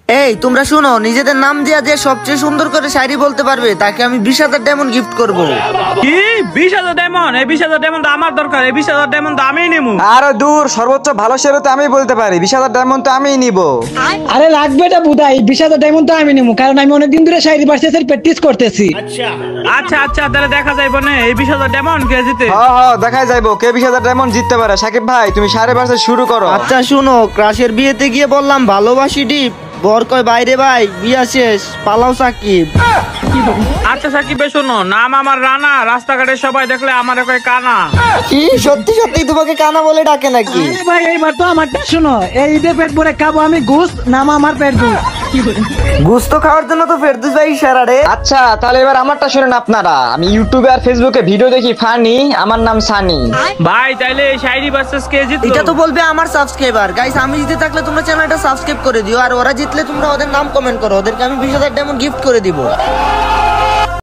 এই তোমরা শুনো, নিজেদের নাম দিয়া যে সবচেয়ে সুন্দর করে শায়রি বলতে পারবে তাকে আমি 20,000 ডায়মন্ড গিফট করব। কি 20,000 ডায়মন্ড? এই 20,000 ডায়মন্ড তো আমার দরকার, এই 20,000 ডায়মন্ড আমিই নেবো। আরে দূর, সর্বোচ্চ ভালো শেয়ার তো আমি বলতে পারি, 20,000 ডায়মন্ড তো আমিই নিব। আরে লাগবে এটা বুধাই, 20,000 ডায়মন্ড তো আমি নেবো, কারণ আমি অনেকদিন ধরে শায়রি ভার্সেসের প্র্যাকটিস করতেছি। আচ্ছা আচ্ছা, তাহলে দেখা যাইব না এই 20,000 ডায়মন্ড কে জিতে। হ্যাঁ দেখাই যাইবো কে 20,000 ডায়মন্ড জিততে পারে। সাকিব ভাই তুমি সাড়ে পাঁচে শুরু করো। আচ্ছা শুনো, ক্রাশের বিয়েতে গিয়ে বললাম ভালোবাসি ডিপ, বর কয় বাইরে ভাই বিয়া শেষ, পালাও সাকিব। আচ্ছা সাকিব ভাই শোনো, নাম আমার রানা, রাস্তাঘাটে সবাই দেখলে আমার কয় কানা। কি সত্যি সত্যি তোমাকে কানা বলে ডাকে নাকি? আরে ভাই এইবার তো আমারটা শুনো, এই ঈদে পেট ভরে খাবো আমি ঘুষ, নাম আমার পেট ঘুষ। গুস্ত খাওয়ার জন্য তো ফেরদৌস ভাই ইশারা রে। আচ্ছা তাহলে এবার আমারটা শুনেন আপনারা। আমি ইউটিউবে আর ফেসবুকে ভিডিও দেখি ফানি, আমার নাম সানি। ভাই তাইলে এই শায়রি ভার্সেস কে জিতলো? এটা তো বলবে আমার সাবস্ক্রাইবার। গাইস আমি জিতে থাকলে তোমরা চ্যানেলটা সাবস্ক্রাইব করে দিও, আর ওরা জিতলে তোমরা ওদের নাম কমেন্ট করো, ওদেরকে আমি 20,000 ডায়মন্ড গিফট করে দিব।